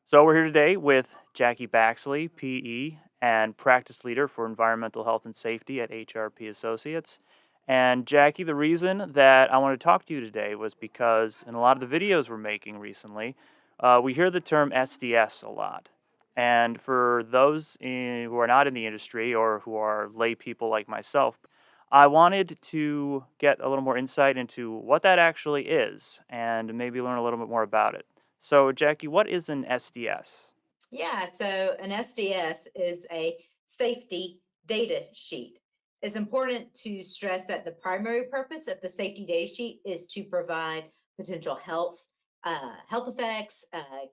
So we're here today with Jackie Baxley, PE, and practice leader for environmental health and safety at HRP Associates. And Jackie, the reason that I wanted to talk to you today was because in a lot of the videos we're making recently, we hear the term SDS a lot. And for those who are not in the industry or who are lay people like myself, I wanted to get a little more insight into what that actually is and maybe learn a little bit more about it. So, Jackie, what is an SDS? Yeah, so an SDS is a safety data sheet. It's important to stress that the primary purpose of the safety data sheet is to provide potential health effects,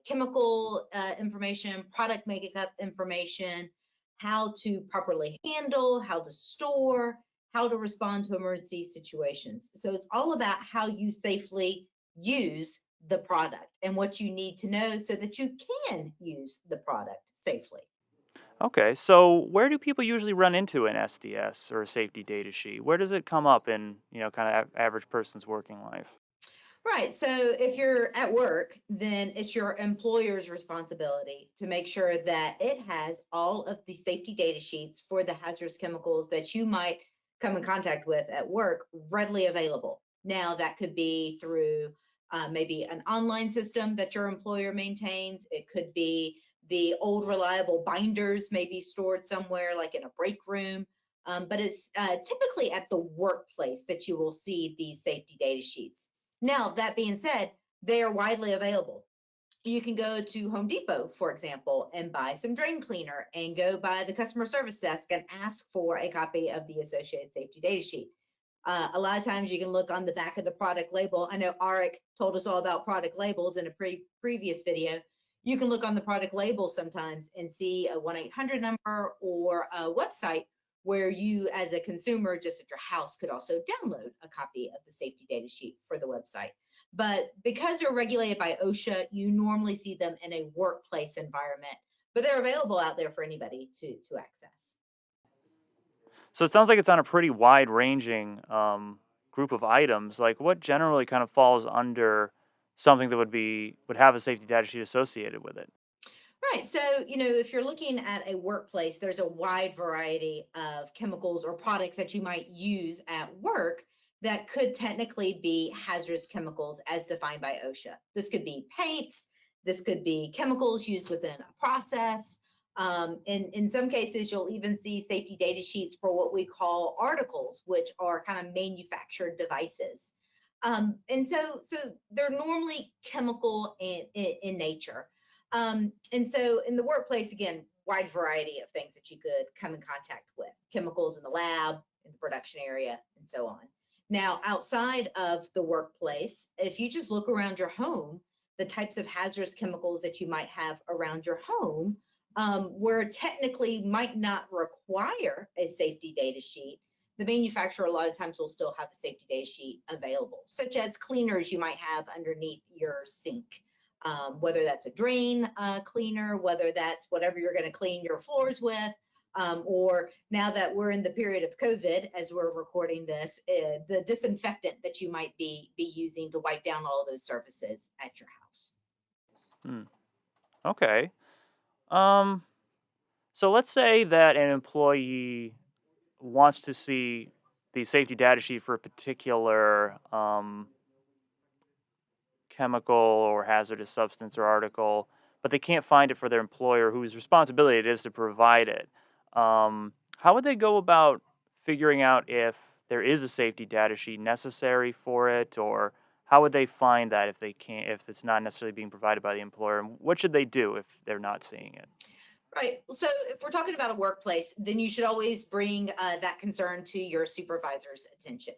chemical information, product makeup information, how to properly handle, how to store, how to respond to emergency situations. So it's all about how you safely use the product and what you need to know so that you can use the product safely. Okay, so where do people usually run into an SDS or a safety data sheet? Where does it come up in, kind of average person's working life? Right. So if you're at work, then it's your employer's responsibility to make sure that it has all of the safety data sheets for the hazardous chemicals that you might come in contact with at work readily available. Now, that could be through maybe an online system that your employer maintains. It could be the old reliable binders, maybe stored somewhere like in a break room. But it's typically at the workplace that you will see these safety data sheets. Now, that being said, they are widely available. You can go to Home Depot, for example, and buy some drain cleaner and go by the customer service desk and ask for a copy of the associated safety data sheet. A lot of times you can look on the back of the product label. I know Arik told us all about product labels in a previous video. You can look on the product label sometimes and see a 1-800 number or a website where you, as a consumer, just at your house, could also download a copy of the safety data sheet for the website. But because they're regulated by OSHA, you normally see them in a workplace environment, but they're available out there for anybody to access. So it sounds like it's on a pretty wide-ranging group of items. Like, what generally kind of falls under something that would have a safety data sheet associated with it? Right. So, if you're looking at a workplace, there's a wide variety of chemicals or products that you might use at work that could technically be hazardous chemicals as defined by OSHA. This could be paints, this could be chemicals used within a process. In some cases, you'll even see safety data sheets for what we call articles, which are kind of manufactured devices. And so they're normally chemical in nature. And so in the workplace, again, wide variety of things that you could come in contact with, chemicals in the lab, in the production area, and so on. Now, outside of the workplace, if you just look around your home, the types of hazardous chemicals that you might have around your home, where technically might not require a safety data sheet, the manufacturer a lot of times will still have a safety data sheet available, such as cleaners you might have underneath your sink, whether that's a drain cleaner, whether that's whatever you're going to clean your floors with, or now that we're in the period of COVID, as we're recording this, the disinfectant that you might be using to wipe down all of those surfaces at your house. Hmm. Okay. Um, so let's say that an employee wants to see the safety data sheet for a particular chemical or hazardous substance or article, but they can't find it for their employer whose responsibility it is to provide it. How would they go about figuring out if there is a safety data sheet necessary for it, or how would they find that if they can't, if it's not necessarily being provided by the employer? And what should they do if they're not seeing it? Right. So if we're talking about a workplace, then you should always bring that concern to your supervisor's attention.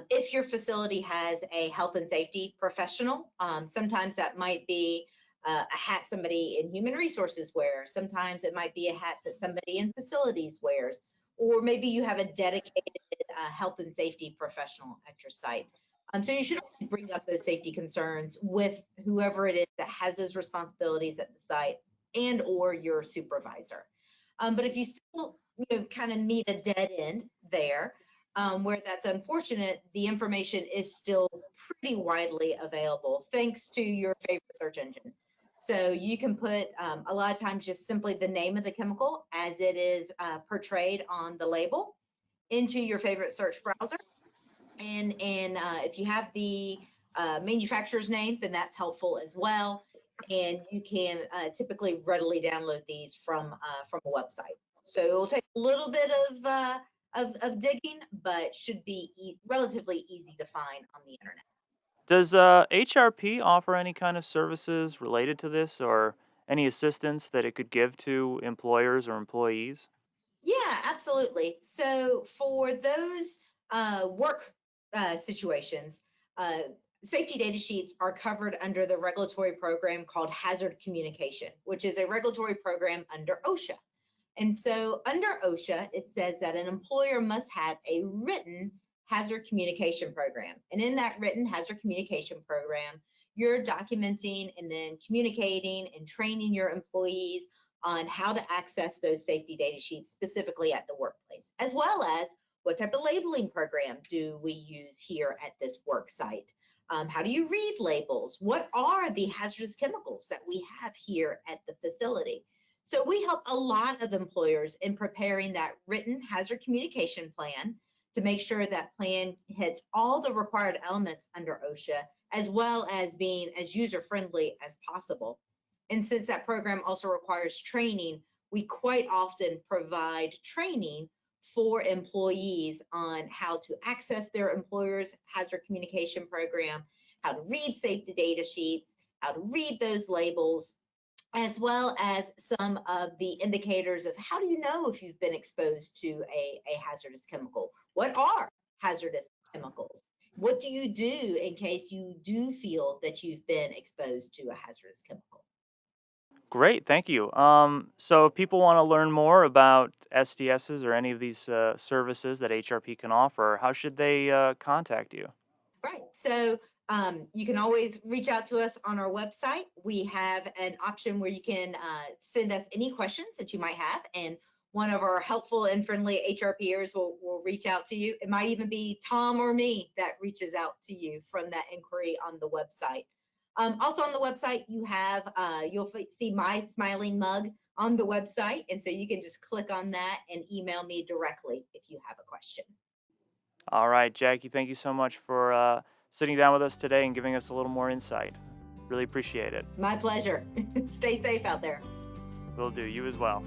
If your facility has a health and safety professional, sometimes that might be a hat somebody in human resources wears. Sometimes it might be a hat that somebody in facilities wears. Or maybe you have a dedicated health and safety professional at your site. So you should always bring up those safety concerns with whoever it is that has those responsibilities at the site and or your supervisor. But if you still kind of meet a dead end there, where that's unfortunate, the information is still pretty widely available thanks to your favorite search engine. So you can put a lot of times just simply the name of the chemical as it is portrayed on the label into your favorite search browser. And if you have the manufacturer's name, then that's helpful as well. And you can typically readily download these from a website. So it will take a little bit of digging, but should be relatively easy to find on the internet. Does HRP offer any kind of services related to this or any assistance that it could give to employers or employees? Yeah, absolutely. So for those work situations, uh, safety data sheets are covered under the regulatory program called Hazard Communication, which is a regulatory program under OSHA. And so under OSHA, it says that an employer must have a written hazard communication program. And in that written hazard communication program, you're documenting and then communicating and training your employees on how to access those safety data sheets specifically at the workplace, as well as what type of labeling program do we use here at this work site? How do you read labels? What are the hazardous chemicals that we have here at the facility? So we help a lot of employers in preparing that written hazard communication plan to make sure that plan hits all the required elements under OSHA, as well as being as user friendly as possible. And since that program also requires training, we quite often provide training for employees on how to access their employer's hazard communication program, how to read safety data sheets, how to read those labels, as well as some of the indicators of how do you know if you've been exposed to a hazardous chemical? What are hazardous chemicals? What do you do in case you do feel that you've been exposed to a hazardous chemical? Great, thank you. So if people want to learn more about SDSs or any of these services that HRP can offer, how should they contact you? Right. So you can always reach out to us on our website. We have an option where you can send us any questions that you might have, and one of our helpful and friendly HRPers will reach out to you. It might even be Tom or me that reaches out to you from that inquiry on the website. Also on the website, you'll see my smiling mug on the website, and so you can just click on that and email me directly if you have a question. All right, Jackie, thank you so much for sitting down with us today and giving us a little more insight. Really appreciate it. My pleasure. Stay safe out there. Will do. You as well.